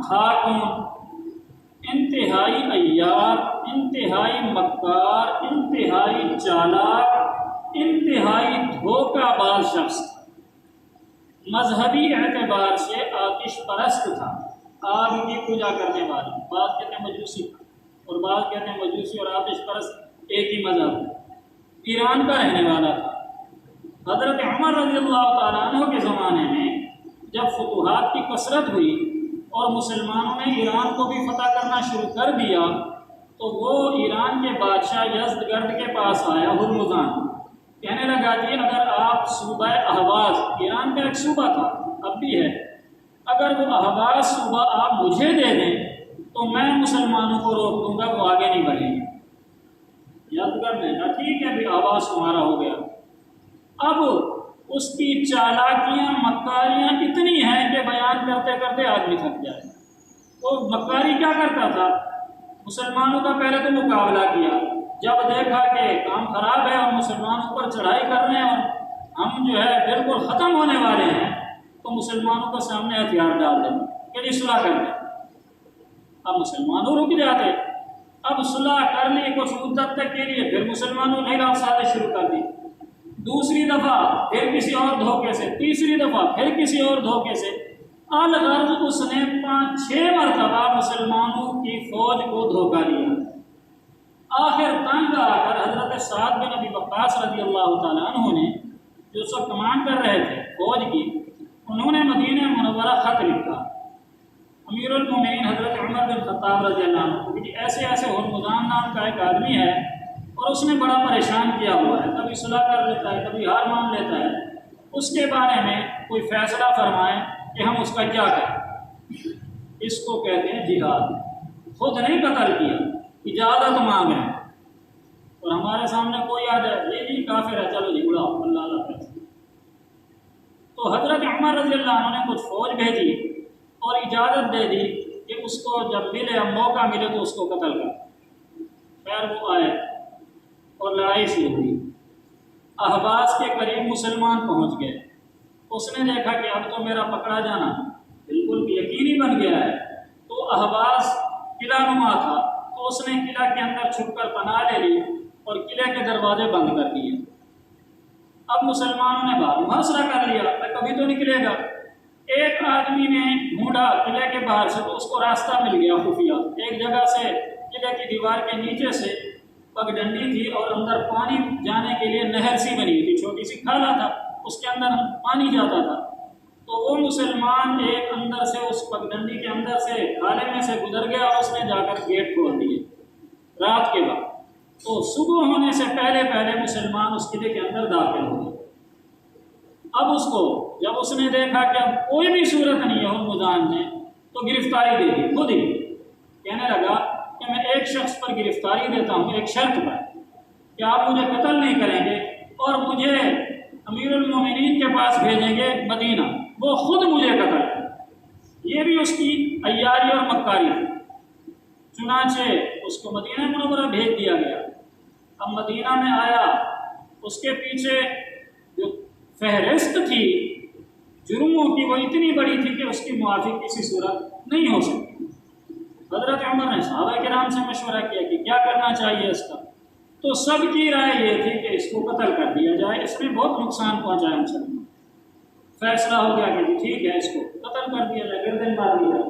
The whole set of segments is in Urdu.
خاتون انتہائی عیار، انتہائی مکار، انتہائی چالاک، انتہائی دھوکہ باز شخص تھا۔ مذہبی اعتبار سے آتش پرست تھا، آگ کی پوجا کرنے والا۔ بعض کہتے ہیں مجوسی تھا اور بعض کہتے ہیں مجوسی اور آتش پرست ایک ہی مذہب ہے۔ ایران کا رہنے والا تھا۔ حضرت عمر رضی اللہ تعالیٰ عنہ کے زمانے میں جب فتوحات کی کثرت ہوئی اور مسلمانوں نے ایران کو بھی فتح کرنا شروع کر دیا تو وہ ایران کے بادشاہ یزدگرد کے پاس آیا ہرمزان، کہنے لگا جی اگر آپ صوبہ اہواز، ایران کا ایک صوبہ تھا اب بھی ہے، اگر وہ اہواز صوبہ آپ مجھے دے دیں تو میں مسلمانوں کو روک دوں گا، وہ آگے نہیں بڑھیں گے۔ یزدگرد نے کہا ٹھیک ہے بھی اہواز تمہارا ہو گیا۔ اب اس کی چالاکیاں مکاریاں اتنی ہیں کہ بیان کرتے کرتے آدمی تھک جائے۔ وہ مکاری کیا کرتا تھا؟ مسلمانوں کا پہلے تو مقابلہ کیا، جب دیکھا کہ کام خراب ہے اور مسلمانوں پر چڑھائی کر رہے ہیں اور ہم جو ہے بالکل ختم ہونے والے ہیں تو مسلمانوں کے سامنے ہتھیار ڈال دیں کہ جی صلح کر دیں۔ اب مسلمانوں رک جاتے، اب صلح کر لی کچھ مدت تک کے لیے، پھر مسلمانوں نے سازش شروع کر دی، دوسری دفعہ پھر کسی اور دھوکے سے، تیسری دفعہ پھر کسی اور دھوکے سے، الغرض اس نے 5-6 مرتبہ مسلمانوں کی فوج کو دھوکہ دیا۔ آخر تنگ آ کر حضرت سعد بن ابی وقاص رضی اللہ تعالیٰ عنہ نے جو سب کمانڈ کر رہے تھے فوج کی، انہوں نے مدینہ منورہ خط لکھا امیر المومنین حضرت عمر بن خطاب رضی اللہ عنہ کہ ایسے ایسے ہرمزان نام کا ایک آدمی ہے اور اس نے بڑا پریشان کیا ہوا ہے، کبھی صلح کر لیتا ہے کبھی ہار مان لیتا ہے، اس کے بارے میں کوئی فیصلہ فرمائیں کہ ہم اس کا کیا کریں۔ اس کو کہتے ہیں جہاد۔ خود نہیں قتل کیا، اجازت مانگ رہے ہیں، اور ہمارے سامنے کوئی آ جائے یہ جی کافر ہے چلو جی اڑاؤ اللہ اللہ فیصلہ۔ تو حضرت عمر رضی اللہ عنہ نے کچھ فوج بھیجی اور اجازت دے دی کہ اس کو جب ملے موقع ملے تو اس کو قتل کر۔ خیر وہ آئے اور لڑائی شروع ہوئی، اہواز کے قریب مسلمان پہنچ گئے۔ اس نے دیکھا کہ اب تو میرا پکڑا جانا بالکل یقینی بن گیا ہے، تو اہواز قلعہ نما تھا تو اس نے قلعہ کے اندر چھپ کر پناہ لے لی اور قلعے کے دروازے بند کر دیے۔ اب مسلمانوں نے باہر محاصرہ کر لیا، میں کبھی تو نکلے گا۔ ایک آدمی نے ڈھونڈا قلعے کے باہر سے تو اس کو راستہ مل گیا خفیہ، ایک جگہ سے قلعے کی دیوار کے نیچے سے پگڈنڈی تھی اور اندر پانی جانے کے لیے نہر سی بنی تھی، چھوٹی سی کھالا تھا، اس کے اندر پانی جاتا تھا۔ تو وہ مسلمان ایک اندر سے اس پگڈنڈی کے اندر سے کھالے میں سے گزر گیا اور اس نے جا کر گیٹ کھول دیے رات کے وقت۔ تو صبح ہونے سے پہلے پہلے مسلمان اس قلعے کے اندر داخل ہو گئے۔ اب اس کو جب اس نے دیکھا کہ اب کوئی بھی صورت نہیں ہے ہرمزان نے، تو گرفتاری دے دی خود ہی۔ کہنے لگا کہ میں ایک شخص پر گرفتاری دیتا ہوں ایک شرط پر کہ آپ مجھے قتل نہیں کریں گے اور مجھے امیر المومنین کے پاس بھیجیں گے مدینہ، وہ خود مجھے قتل کرے۔ یہ بھی اس کی عیاری اور مکاری تھی۔ چنانچہ اس کو مدینہ منورہ بھیج دیا گیا۔ اب مدینہ میں آیا، اس کے پیچھے جو فہرست تھی جرموں کی وہ اتنی بڑی تھی کہ اس کی معافی کسی صورت نہیں ہو سکتی۔ حضرت عمر نے صحابہ کرام سے مشورہ کیا کہ کیا کرنا چاہیے اس کا، تو سب کی رائے یہ تھی کہ اس کو قتل کر دیا جائے، اس نے بہت نقصان پہنچایا مسلمان۔ فیصلہ ہو گیا کہ ٹھیک ہے اس کو قتل کر دیا جائے، گردن مار دی جائے۔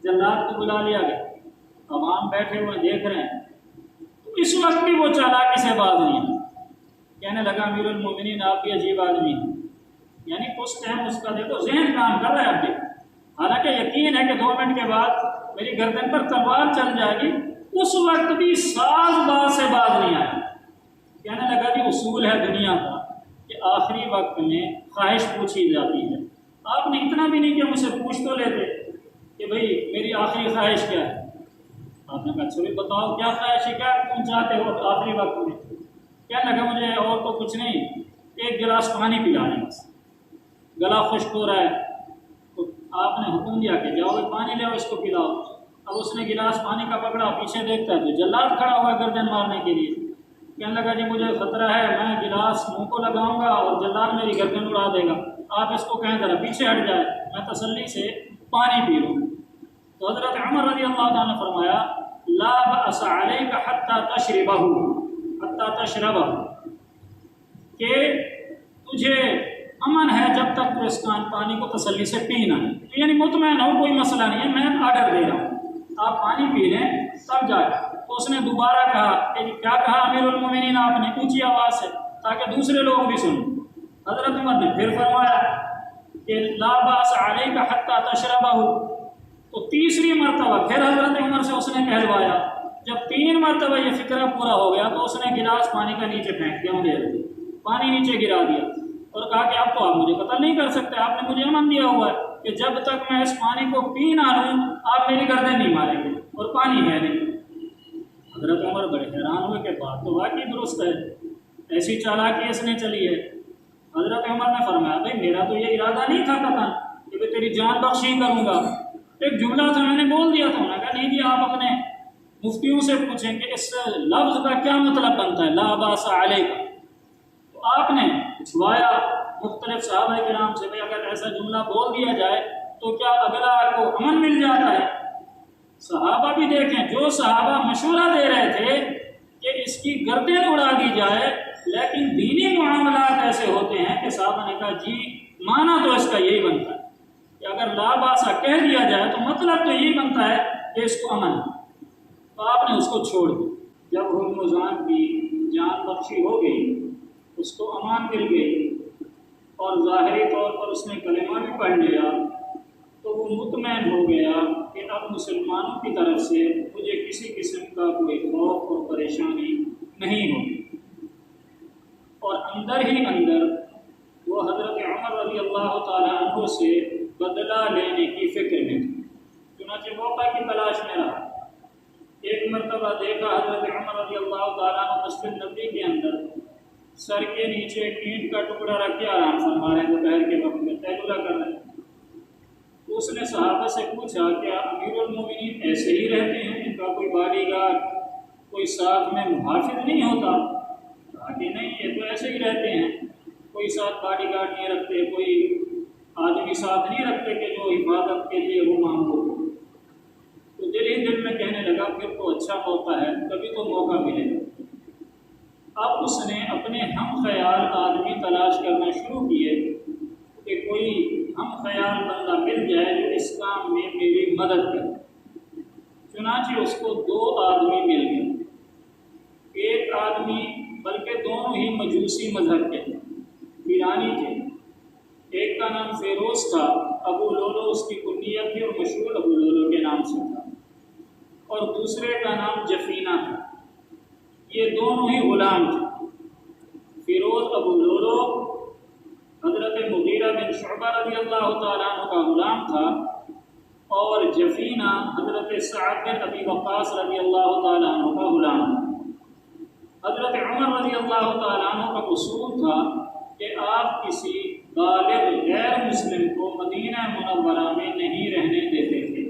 جلاد کو بلا لیا گیا، عوام بیٹھے ہوئے دیکھ رہے ہیں، تو اس وقت بھی وہ چالاکی سے باز نہیں ہے۔ کہنے لگا امیر المومنین آپ بھی عجیب آدمی ہیں، یعنی کچھ ٹائم اس کا دیکھو ذہن کام کر رہا ہے اب بھی، حالانکہ یقین ہے کہ 2 منٹ کے بعد میری گردن پر تلوار چل جائے گی، اس وقت بھی ساز باز سے باز نہیں آیا۔ کہنے لگا جی اصول ہے دنیا کا کہ آخری وقت میں خواہش پوچھی جاتی ہے، آپ نے اتنا بھی نہیں کہ مجھ سے پوچھ تو لیتے کہ بھئی میری آخری خواہش کیا ہے۔ آپ نے کہا چلو بتاؤ کیا خواہش ہے، کیا تم چاہتے ہو آخری وقت میں؟ کہنے لگا مجھے اور تو کچھ نہیں، ایک گلاس پانی پلانے بس، گلا خشک ہو رہا ہے۔ تو آپ نے حکم دیا کہ جاؤ پانی لے اس کو پلاؤ۔ اب اس نے گلاس پانی کا پکڑا، پیچھے دیکھتا ہے تو جلاد کھڑا ہوا گردن مارنے کے لیے۔ کہنے لگا جی مجھے خطرہ ہے، میں گلاس منہ کو لگاؤں گا اور جلاد میری گردن اڑا دے گا، آپ اس کو کہیں ذرا پیچھے ہٹ جائے، میں تسلی سے پانی پی لوں۔ تو حضرت عمر رضی اللہ عنہ نے فرمایا لا بأس علیک حتی تشربہ کہ تجھے امن ہے جب تک تو اس پانی کو تسلی سے پینا ہے، یعنی مطمئن ہو، کوئی مسئلہ نہیں ہے، میں آرڈر دے رہا ہوں آپ پانی پی لیں تب جا کے۔ تو اس نے دوبارہ کہا کہ کیا کہا امیر المومنین آپ نے، اونچی آواز سے تاکہ دوسرے لوگ بھی سنیں۔ حضرت عمر نے پھر فرمایا کہ لا باس علیک حتی تشربہ، تو تیسری مرتبہ پھر حضرت عمر سے اس نے کہلوایا۔ جب 3 مرتبہ یہ فکرہ پورا ہو گیا تو اس نے گلاس پانی کا نیچے پھینک دیا، مجھے پانی نیچے گرا دیا اور کہا کہ اب تو آپ مجھے قتل نہیں کر سکتے، آپ نے مجھے امن دیا ہوا ہے کہ جب تک میں اس پانی کو پی نہ لوں آپ میری گردن نہیں ماریں گے، اور پانی ہے نہیں۔ حضرت عمر بڑے حیران ہوئے کہ بات تو واقعی درست ہے، ایسی چالاکی اس نے چلی ہے۔ حضرت عمر نے فرمایا بھائی میرا تو یہ ارادہ نہیں تھا قطعاً کہ میں تیری جان بخشی کروں گا، ایک جملہ تھا میں نے بول دیا تھا۔ انہوں نے کہا نہیں جی آپ اپنے مفتیوں سے پوچھیں کہ اس لفظ کا کیا مطلب بنتا ہے لا باس علیک۔ تو آپ نے پوچھوایا مختلف صحابہ کرام سے بھائی اگر ایسا جملہ بول دیا جائے تو کیا اگلا کو امن مل جاتا ہے؟ صحابہ بھی دیکھیں، جو صحابہ مشورہ دے رہے تھے کہ اس کی گردن اڑا دی جائے، لیکن دینی معاملات ایسے ہوتے ہیں کہ صحابہ نے کہا جی مانا تو اس کا یہی بنتا ہے کہ اگر لا باسا کہہ دیا جائے تو مطلب تو یہی بنتا ہے کہ اس کو امن، تو آپ نے اس کو چھوڑ دیا۔ جب ہرمزان کی جان بخشی ہو گئی، اس کو امان مل گئی اور ظاہری طور پر اس نے کلمہ بھی پڑھ لیا، تو وہ مطمئن ہو گیا کہ اب مسلمانوں کی طرف سے مجھے کسی قسم کا کوئی خوف اور پریشانی نہیں ہوگی۔ اور اندر ہی اندر وہ حضرت عمر رضی اللہ تعالیٰ عنہ سے بدلہ لینے کی فکر میں تھی، چنانچہ موقع کی تلاش میں رہا۔ ایک مرتبہ دیکھا حضرت عمر رضی اللہ تعالیٰ عنہ مسجد نبی کے اندر سر کے نیچے اینٹ کا ٹکڑا رکھ کے آرام فرما رہے ہیں، دوپہر کے وقت میں قیلولہ کر رہے ہیں۔ تو اس نے صحابہ سے پوچھا کیا امیر المومنین ایسے ہی رہتے ہیں، ان کا کوئی باڈی گارڈ، کوئی ساتھ میں محافظ نہیں ہوتا؟ کہا کہ نہیں، یہ تو ایسے ہی رہتے ہیں، کوئی ساتھ باڈی گارڈ نہیں رکھتے، کوئی آدمی ساتھ نہیں رکھتے کہ جو حفاظت کے لیے وہ مانگو۔ تو دل ہی دل میں کہنے لگا پھر تو اچھا موقع ہے، کبھی تو موقع ملے گا۔ اب اس نے اپنے ہم خیال آدمی تلاش کرنا شروع کیے کہ کوئی ہم خیال بندہ مل جائے جو اس کام میں میری مدد کرے۔ چنانچہ اس کو 2 آدمی مل گئے، ایک آدمی بلکہ دونوں ہی مجوسی مذہب کے ایرانی تھے، ایک کا نام فیروز تھا، ابو لولو اس کی کنیت تھی اور مشہور ابو لولو کے نام سے تھا، اور دوسرے کا نام جفینہ تھا۔ یہ دونوں ہی غلام تھے۔ فیروز ابو لولو حضرت مغیرہ بن شعبہ رضی اللہ تعالیٰ عنہ کا غلام تھا، اور جفینہ حضرت سعد بن ابی وقاص رضی اللہ تعالیٰ عنہ کا غلام تھا۔ حضرت عمر رضی اللہ تعالیٰ عنہ کا اصول تھا کہ آپ کسی بالغ غیر مسلم کو مدینہ منورہ میں نہیں رہنے دیتے تھے۔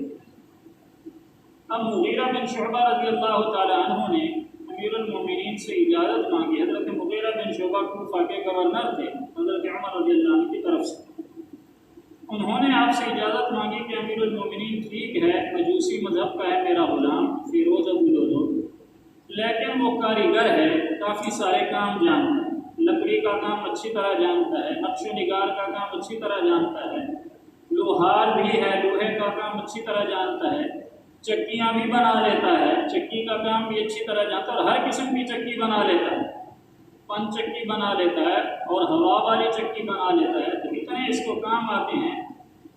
اب مغیرہ بن شعبہ رضی اللہ تعالیٰ عنہ نے امیر المومنین سے اجازت مانگی۔ حضرت مغیرہ بن شعبہ کوفہ کے گورنر تھے حضرت عمر رضی اللہ عنہ کی طرف سے، انہوں نے آپ سے اجازت مانگی کہ امیر المومنین ٹھیک ہے مجوسی مذہب کا ہے میرا غلام فیروز ابو لولو، لیکن وہ کاریگر ہے، کافی سارے کام جانتا ہے، لکڑی کا کام اچھی طرح جانتا ہے، نقش و نگار کا کام اچھی طرح جانتا ہے، لوہار بھی ہے، لوہے کا کام اچھی طرح جانتا ہے، چکیاں بھی بنا لیتا ہے، چکی کا کام بھی اچھی طرح جانتا ہے، اور ہر قسم کی چکی بنا لیتا ہے، پن چکی بنا لیتا ہے اور ہوا والی چکی بنا لیتا ہے۔ تو اتنے اس کو کام آتے ہیں،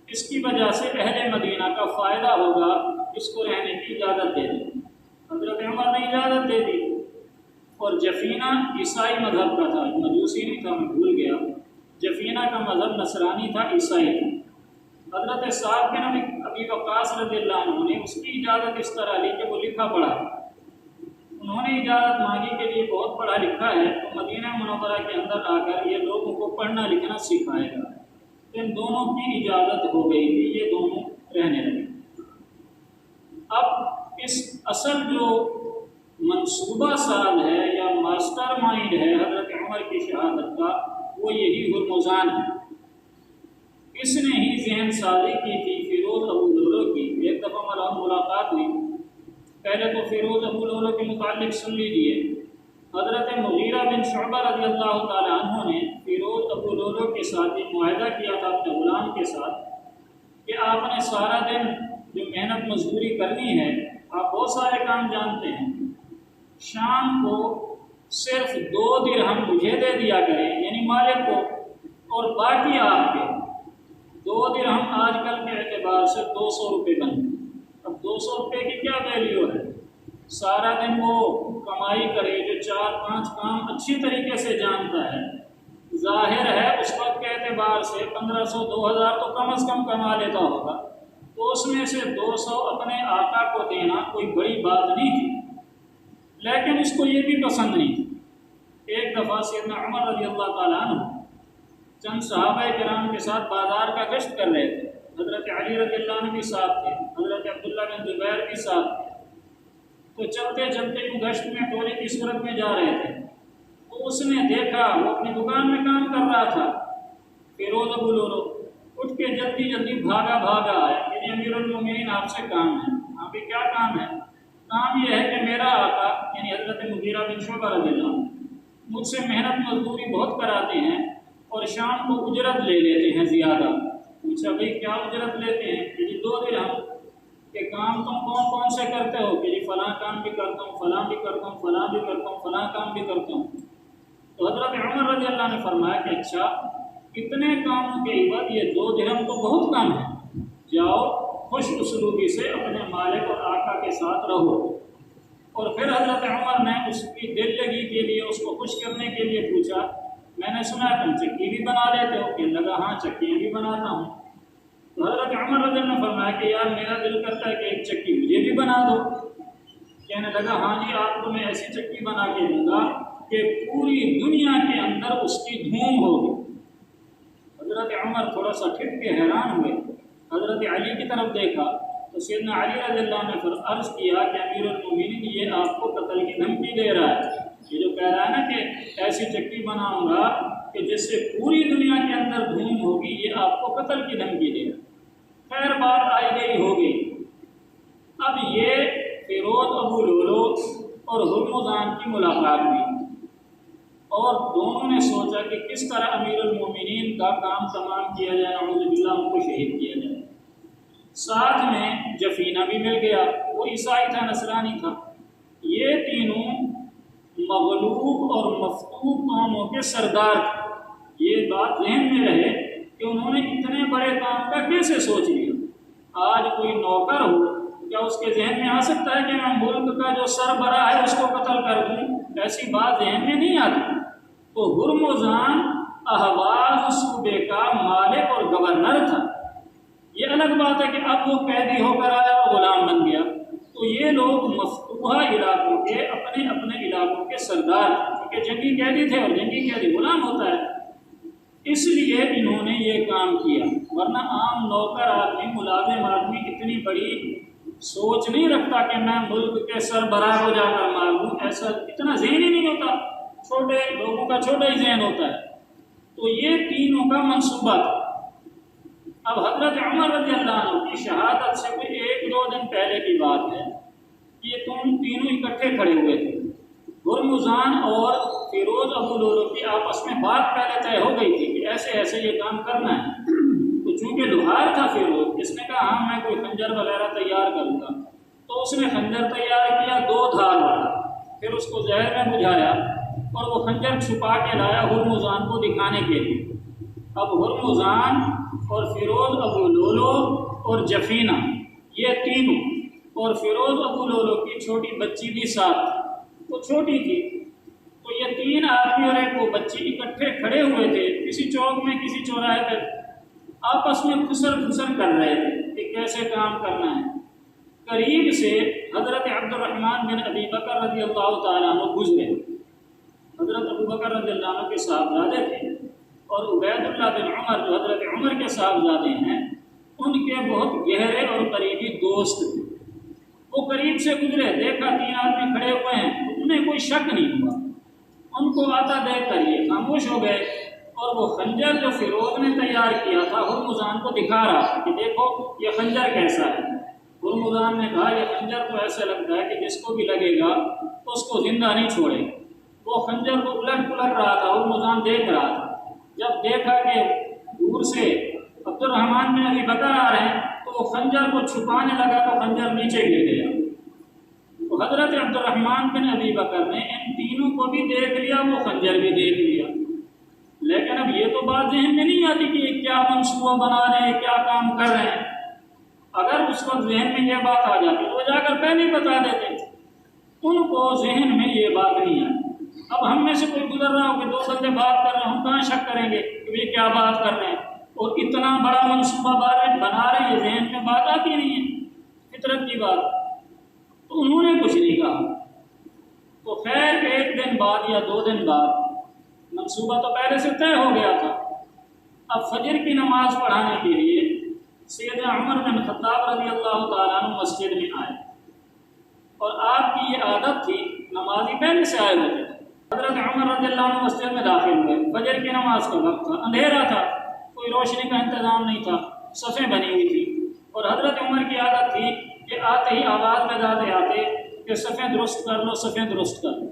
اس کی وجہ سے اہل مدینہ کا فائدہ ہوگا، اس کو رہنے کی اجازت دے دی۔ حضرت عمر نے اجازت دے دی۔ اور جفینہ عیسائی مذہب کا تھا، مجوسی نہیں تھا، میں بھول گیا، جفینہ کا مذہب نصرانی تھا، عیسائی تھا۔ حضرت سعد بن ابی وقاص رضی اللہ عنہ نے اس کی اجازت اس طرح لی کہ وہ لکھا پڑھا، انہوں نے اجازت مانگی کہ یہ بہت پڑھا لکھا ہے تو مدینہ منورہ کے اندر آ کر یہ لوگوں کو پڑھنا لکھنا سکھائے گا۔ ان دونوں کی اجازت ہو گئی تھی، یہ دونوں رہنے لگے۔ اب اس اصل جو منصوبہ ساز ہے یا ماسٹر مائنڈ ہے حضرت عمر کی شہادت کا، وہ یہی ہرمزان ہے۔ اس نے ہی ذہن سازی کی تھی فیروز ابو لولو کی۔ ایک دفعہ مولانا فیروز ابو لولو کے متعلق سن لیجیے۔ حضرت مغیرہ بن شعبہ رضی اللہ تعالی عنہ نے فیروز ابو لولو کے ساتھ یہ معاہدہ کیا تھا اپنے غلام کے ساتھ کہ آپ نے سارا دن جو محنت مزدوری کرنی ہے، آپ بہت سارے کام جانتے ہیں، شام کو صرف 2 درہم مجھے دے دیا کریں، یعنی مالک کو، اور باقی آپ کے 2 درہم آج کل کے اعتبار سے 200 روپے بنتے ہیں۔ اب 200 روپے کی کیا ویلیو ہے؟ سارا دن وہ کمائی کرے جو 4-5 کام اچھی طریقے سے جانتا ہے، ظاہر ہے اس وقت کے اعتبار سے 1500-2000 تو کم از کم کما لیتا ہوگا، تو اس میں سے 200 اپنے آقا کو دینا کوئی بڑی بات نہیں تھی، لیکن اس کو یہ بھی پسند نہیں تھی۔ ایک دفعہ سیدنا عمر رضی اللہ تعالیٰ عنہ چند صحابہ کرام کے ساتھ بازار کا گشت کر رہے تھے، حضرت علی رضی اللہ عنہ بھی ساتھ تھے، حضرت عبداللہ بن زبیر بھی ساتھ تھے، تو چلتے چلتے یوں گشت میں ٹولے کی صورت میں جا رہے تھے، تو اس نے دیکھا وہ اپنی دکان میں کام کر رہا تھا، فیروز ابو لولو اٹھ کے جلدی جلدی بھاگا آیا کہ امیر المومنین آپ سے کام ہے۔ آپ کے کیا کام ہے؟ کام یہ ہے کہ میرا آقا یعنی حضرت مغیرہ بن شعبہ رضی اللہ عنہ مجھ سے محنت مزدوری بہت کراتے ہیں اور شام کو اجرت لے لیتے ہیں زیادہ۔ پوچھا بھئی کیا اجرت لیتے ہیں؟ کہ جی 2 درہم۔ کہ کام تم کون سے کرتے ہو؟ کہ جی فلاں کام بھی کرتا ہوں، فلاں بھی کرتا ہوں، فلاں بھی کرتا ہوں، فلاں کام بھی کرتا ہوں۔ تو حضرت عمر رضی اللہ نے فرمایا کہ اچھا اتنے کاموں کے عوض یہ 2 درہم تو بہت کم ہے، جاؤ خوش اسلوبی سے اپنے مالک اور آقا کے ساتھ رہو۔ اور پھر حضرت عمر نے اس کی دل لگی کے لیے، اس کو خوش کرنے کے لیے پوچھا میں نے سنا تم چکی بھی بنا لیتے ہو؟ کہنے لگا ہاں چکیاں بھی بناتا ہوں۔ تو حضرت عمر رضی اللہ نے فرمایا کہ یار میرا دل کرتا ہے کہ ایک چکی مجھے بھی بنا دو۔ کہنے لگا ہاں جی آپ کو میں ایسی چکی بنا کے دوں گا کہ پوری دنیا کے اندر اس کی دھوم ہوگی۔ حضرت عمر تھوڑا سا ٹھٹ کے حیران ہوئے، حضرت علی کی طرف دیکھا تو سیدنا علی رضی اللہ نے پھر عرض کیا کہ امیر المومنین یہ آپ کو قتل کی دھمکی دے رہا ہے، یہ جو کہہ رہا ہے نا کہ ایسی چکی بناؤں گا کہ جس سے پوری دنیا کے اندر دھوم ہوگی، یہ آپ کو قتل کی دھمکی دے رہا ہے۔ خیر بات آئی گئی ہو گئی۔ اب یہ فیروز ابو لولو اور ہرمزان کی ملاقات ہوئی اور دونوں نے سوچا کہ کس طرح امیر المومنین کا کام تمام کیا جائے، اعوذ باللہ ان کو شہید کیا جائے۔ ساتھ میں جفینہ بھی مل گیا، وہ عیسائی تھا، نصرانی تھا۔ یہ تینوں مغلوب اور مفتوح قوموں کے سردار تھے۔ یہ بات ذہن میں رہے کہ انہوں نے اتنے بڑے کام کا کیسے سوچ لیا۔ آج کوئی نوکر ہو کیا اس کے ذہن میں آ سکتا ہے کہ میں ملک کا جو سربراہ ہے اس کو قتل کر دوں؟ ایسی بات ذہن میں نہیں آتی۔ تو ہرمزان اہواز صوبے کا مالک اور گورنر تھا۔ یہ الگ بات ہے کہ اب وہ قیدی ہو کر آیا اور غلام بن گیا۔ تو یہ لوگ مفتوحہ علاقوں کے اپنے اپنے علاقوں کے سردار تھے، کیونکہ جنگی قیدی تھے اور جنگی قیدی غلام ہوتا ہے، اس لیے انہوں نے یہ کام کیا۔ ورنہ عام نوکر آدمی، ملازم آدمی اتنی بڑی سوچ نہیں رکھتا کہ میں ملک کے سربراہ کو جا کر مار دوں، ایسا اتنا ذہن ہی نہیں ہوتا، چھوٹے لوگوں کا چھوٹا ہی ذہن ہوتا ہے۔ تو یہ تینوں کا منصوبہ تھا۔ اب حضرت عمر رضی اللہ عنہ کی شہادت سے کوئی 1-2 دن پہلے کی بات ہے، یہ تینوں اکٹھے کھڑے ہوئے تھے۔ ہرمزان اور فیروز ابو لولو کی آپس میں بات پہلے طے ہو گئی تھی کہ ایسے ایسے یہ کام کرنا ہے۔ تو چونکہ لوہار تھا فیروز، اس نے کہا ہاں میں کوئی خنجر وغیرہ تیار کروں گا، تو اس نے خنجر تیار کیا 2 دھار والا، پھر اس کو زہر میں بجھایا اور وہ خنجر چھپا کے لایا ہرمزان کو دکھانے کے لیے۔ اب ہرمزان اور فیروز ابو لولو اور جفینہ یہ تینوں، اور فیروز ابو لولو کی چھوٹی بچی بھی ساتھ، وہ چھوٹی تھی، تو یہ 3 آدمی اور ایک وہ بچی اکٹھے کھڑے ہوئے تھے کسی چوک میں، کسی چوراہے پہ، آپس میں خسر کر رہے تھے کہ کیسے کام کرنا ہے۔ قریب سے حضرت عبد الرحمن بن ابی بکر رضی اللہ تعالیٰ عنہ گزرے۔ حضرت ابو بکر رضی اللہ عنہ کے صاحبزادے تھے، اور عبید اللہ بن عمر جو حضرت عمر کے صاحبزادے ہیں، ان کے بہت گہرے اور قریبی دوست تھے۔ وہ قریب سے گزرے، دیکھا 3 آدمی کھڑے ہوئے ہیں، انہیں کوئی شک نہیں ہوا، ان کو آتا دیکھ کر یہ خاموش ہو گئے، اور وہ خنجر جو فیروز نے تیار کیا تھا ہرمزان کو دکھا رہا کہ دیکھو یہ خنجر کیسا ہے۔ ہرمزان نے کہا یہ خنجر تو ایسے لگتا ہے کہ جس کو بھی لگے گا اس کو زندہ نہیں چھوڑے گا۔ وہ خنجر کو الٹ پلٹ رہا تھا، ہرمزان دیکھ رہا تھا۔ جب دیکھا کہ دور سے عبد الرحمن بن ابی بکر آ رہے ہیں تو وہ خنجر کو چھپانے لگا تو خنجر نیچے گر گیا۔ تو حضرت عبد الرحمن بن ابی بکر نے ان تینوں کو بھی دیکھ لیا، وہ خنجر بھی دیکھ لیا، لیکن اب یہ تو بات ذہن میں نہیں آتی کہ یہ کیا منصوبہ بنا رہے ہیں، کیا کام کر رہے ہیں۔ اگر اس وقت ذہن میں یہ بات آ جاتی تو وہ جا کر پہلے ہی بتا دیتے۔ ان کو ذہن میں یہ بات نہیں آئی۔ اب ہم میں سے کوئی گزر رہا ہو کہ دو بندے بات کر رہے ہیں، ہم کہاں شک کریں گے کہ یہ کیا بات کر رہے ہیں، اور اتنا بڑا منصوبہ بنا رہے ہیں، یہ ذہن میں بات آتی نہیں ہے، فطرت کی بات۔ تو انہوں نے کچھ نہیں کہا۔ تو خیر ایک دن بعد یا 2 دن بعد، منصوبہ تو پہلے سے طے ہو گیا تھا، اب فجر کی نماز پڑھانے کے لیے سیدنا عمر بن خطاب رضی اللہ تعالیٰ عنہ مسجد میں آئے، اور آپ کی یہ عادت تھی، نمازی پہلے سے آئے ہوتے تھے۔ حضرت عمر رضی اللہ عنہ مسجد میں داخل ہوئے، فجر کی نماز کا وقت تھا، اندھیرا تھا، کوئی روشنی کا انتظام نہیں تھا، صفیں بنی ہوئی تھی، اور حضرت عمر کی عادت تھی کہ آتے ہی آواز لگاتے آتے کہ صفیں درست کر لو، صفیں درست کر لو۔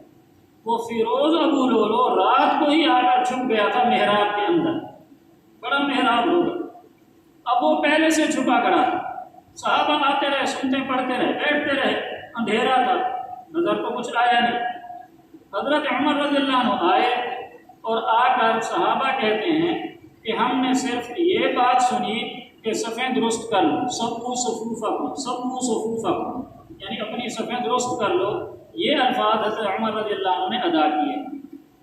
وہ فیروز ابو لولو رات کو ہی آ کر چھپ گیا تھا محراب کے اندر، بڑا محراب ہوگا، اب وہ پہلے سے چھپا کھڑا تھا۔ صحابہ آتے رہے، سنتے پڑھتے رہے، بیٹھتے رہے، اندھیرا تھا، نظر تو کچھ آیا نہیں۔ حضرت عمر رضی اللہ عنہ آئے اور آ کر صحابہ کہتے ہیں کہ ہم نے صرف یہ بات سنی کہ صفیں درست کر لو، صفو صفوفکم، صفو صفوفکم، یعنی اپنی صفیں درست کر لو، یہ الفاظ حضرت عمر رضی اللہ عنہ نے ادا کیے۔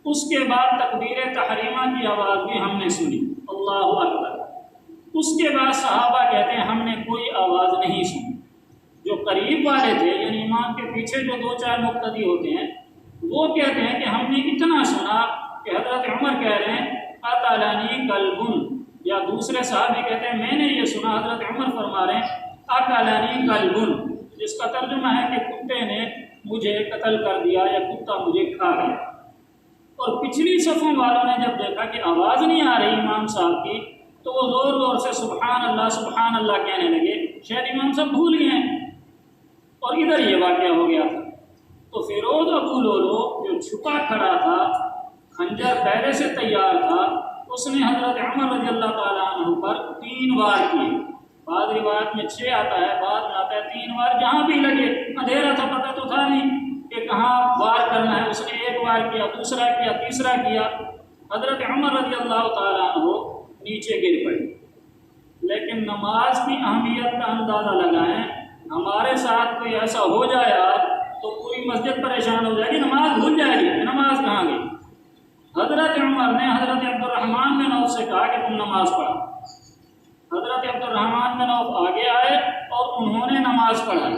اس کے بعد تکبیر تحریمہ کی آواز بھی ہم نے سنی، اللہ اکبر۔ اس کے بعد صحابہ کہتے ہیں ہم نے کوئی آواز نہیں سنی۔ جو قریب والے تھے، یعنی امام کے پیچھے جو 2-4 مقتدی ہوتے ہیں، وہ کہتے ہیں کہ ہم نے اتنا سنا کہ حضرت عمر کہہ رہے ہیں اکلنی کلبن، یا دوسرے صحابی کہتے ہیں میں نے یہ سنا، حضرت عمر فرما رہے ہیں اکلنی کلبن، جس کا ترجمہ ہے کہ کتے نے مجھے قتل کر دیا یا کتا مجھے کھا گیا۔ اور پچھلی صفوں والوں نے جب دیکھا کہ آواز نہیں آ رہی امام صاحب کی تو وہ زور زور سے سبحان اللہ کہنے لگے، شاید امام صاحب بھول گئے ہیں، اور ادھر یہ واقعہ ہو گیا تھا۔ تو فیروز ابو لولو جو چھپا کھڑا تھا، خنجر پہلے سے تیار تھا، اس نے حضرت عمر رضی اللہ تعالیٰ عنہ پر 3 وار کیے۔ بعض روایت میں 6 آتا ہے، بعض میں آتا ہے 3 وار، جہاں بھی لگے، اندھیرا تھا، پتہ تو تھا نہیں کہ کہاں وار کرنا ہے۔ اس نے 1 وار کیا، دوسرا کیا، تیسرا کیا، حضرت عمر رضی اللہ تعالیٰ عنہ نیچے گر پڑے۔ لیکن نماز کی اہمیت کا اندازہ لگائیں، ہمارے ساتھ کوئی ایسا ہو جائے آج تو پوری مسجد پریشان ہو جائے گی، نماز بھول جائے گی، نماز کہاں گئی۔ حضرت عمر نے حضرت عبد الرحمن بن عوف سے کہا کہ تم نماز پڑھا۔ حضرت عبد الرحمن بن عوف آگے آئے اور انہوں نے نماز پڑھائی۔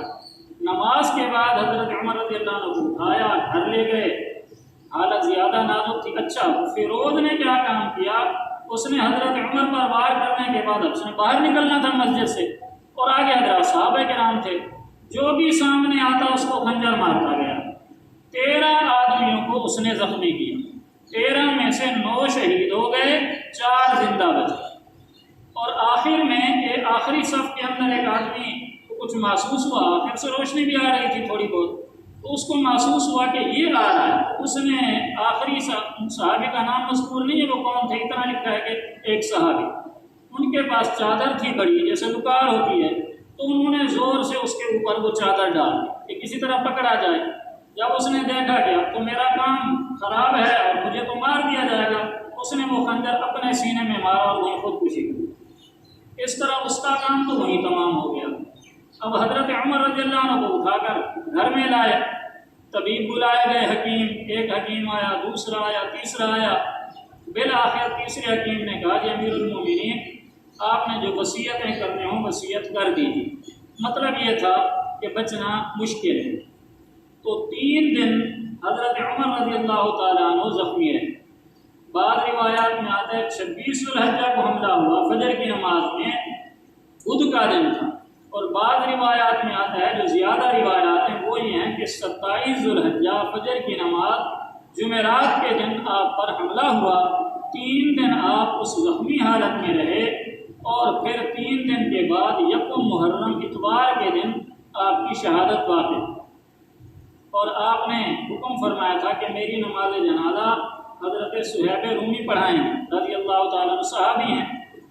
نماز کے بعد حضرت عمر رضی اللہ عنہ کو اٹھایا، گھر لے گئے، حالت زیادہ نازک تھی۔ اچھا، فیروز نے کیا کام کیا، اس نے حضرت عمر پر وار کرنے کے بعد اس نے باہر نکلنا تھا مسجد سے، اور آگے حضرات صحابہ کرام تھے، جو بھی سامنے آتا اس کو خنجر مارتا گیا۔ 13 آدمیوں کو اس نے زخمی کیا، 13 میں سے 9 شہید ہو گئے، 4 زندہ بچے۔ اور آخر میں ایک آخری صف کے اندر ایک آدمی کو کچھ محسوس ہوا، آخر سے روشنی بھی آ رہی تھی تھوڑی بہت، تو اس کو محسوس ہوا کہ یہ آ رہا ہے۔ اس نے آخری صحابی کا نام مذکور نہیں ہے، وہ کون تھے، اتنا لکھا ہے کہ ایک صحابی، ان کے پاس چادر تھی بڑی، جیسے لکار ہوتی ہے، تو انہوں نے زور سے اس کے اوپر وہ چادر ڈال دی کہ کسی طرح پکڑا جائے۔ جب اس نے دیکھا کہ اب تو میرا کام خراب ہے اور مجھے تو مار دیا جائے گا، اس نے وہ خنجر اپنے سینے میں مارا اور وہیں خودکشی کی۔ اس طرح اس کا کام تو وہیں تمام ہو گیا۔ اب حضرت عمر رضی اللہ عنہ کو اٹھا کر گھر میں لائے، طبیب بلائے گئے، حکیم، ایک حکیم آیا، دوسرا آیا، تیسرا آیا، بالآخر تیسرے حکیم نے کہا کہ امیر المومنین آپ نے جو وصیتیں کرتے ہوں وصیت کر دیجیے۔ مطلب یہ تھا کہ بچنا مشکل ہے۔ تو 3 دن حضرت عمر رضی اللہ تعالیٰ عنہ زخمی رہے۔ بعض روایات میں آتا ہے 26 ذوالحجہ کو حملہ ہوا، فجر کی نماز میں، بدھ کا دن تھا، اور بعض روایات میں آتا ہے، جو زیادہ روایات ہیں وہ یہ ہیں کہ 27 ذوالحجہ فجر کی نماز جمعرات کے دن آپ پر حملہ ہوا۔ 3 دن آپ اس زخمی حالت میں رہے، اور پھر 3 دن کے بعد یکم محرم اتوار کے دن آپ کی شہادت باقی، اور آپ نے حکم فرمایا تھا کہ میری نماز جنازہ حضرت صہیب رومی پڑھائیں رضی اللہ تعالیٰ عنہ، صحابی ہیں،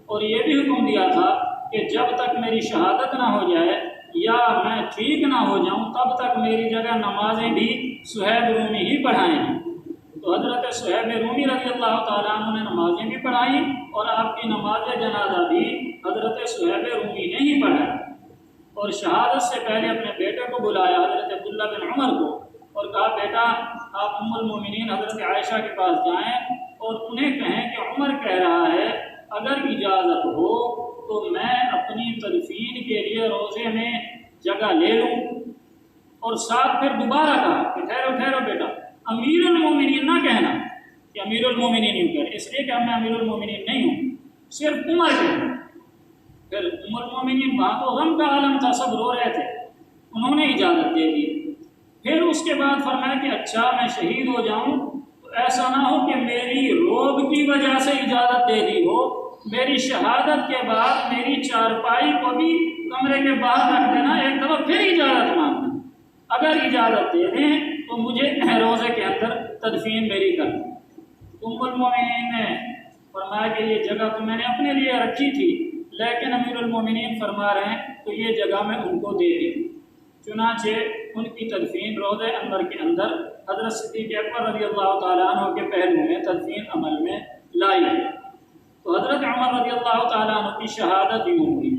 اور یہ بھی حکم دیا تھا کہ جب تک میری شہادت نہ ہو جائے یا میں ٹھیک نہ ہو جاؤں تب تک میری جگہ نمازیں بھی صہیب رومی ہی پڑھائیں۔ تو حضرت صہیب رومی رضی اللہ تعالیٰ عنہ نے نمازیں بھی پڑھائیں اور آپ کی نماز جنازہ بھی حضرت صہیب رومی نے ہی پڑھائی، اور شہادت سے پہلے اپنے بیٹے کو بلایا حضرت عبداللہ بن عمر کو، اور کہا بیٹا آپ ام المومنین حضرت عائشہ کے پاس جائیں اور انہیں کہیں کہ عمر کہہ رہا ہے اگر اجازت ہو تو میں اپنی تدفین کے لیے روزے میں جگہ لے لوں۔ اور ساتھ پھر دوبارہ کہا کہ ٹھہرو بیٹا، امیر المومنین نہ کہنا کہ امیر المومنین یوں کہہ، اس لیے کہ میں امیر المومنین نہیں ہوں، صرف عمر کہنا۔ پھر ام المومنین وہاں تو غم کا عالم تھا، سب رو رہے تھے، انہوں نے اجازت دے دی۔ پھر اس کے بعد فرمایا کہ اچھا میں شہید ہو جاؤں تو ایسا نہ ہو کہ میری روگ کی وجہ سے اجازت دے دی ہو، میری شہادت کے بعد میری چارپائی کو بھی کمرے کے باہر رکھ دینا، ایک دفعہ پھر اجازت مانگنا، اگر اجازت دے دیں تو مجھے روزے کے اندر تدفین میری کر دیں۔ ام المومنین نے فرمایا کہ یہ جگہ تو میں نے اپنے لیے رکھی تھی لیکن امیر المومنین فرما رہے ہیں تو یہ جگہ میں ان کو دے دی۔ چنانچہ ان کی تدفین روضہ انور کے اندر حضرت صدیق اکبر رضی اللہ تعالیٰ عنہ کے پہلو میں تدفین عمل میں لائی ہے۔ تو حضرت عمر رضی اللہ تعالیٰ عنہ کی شہادت یوں ہوئی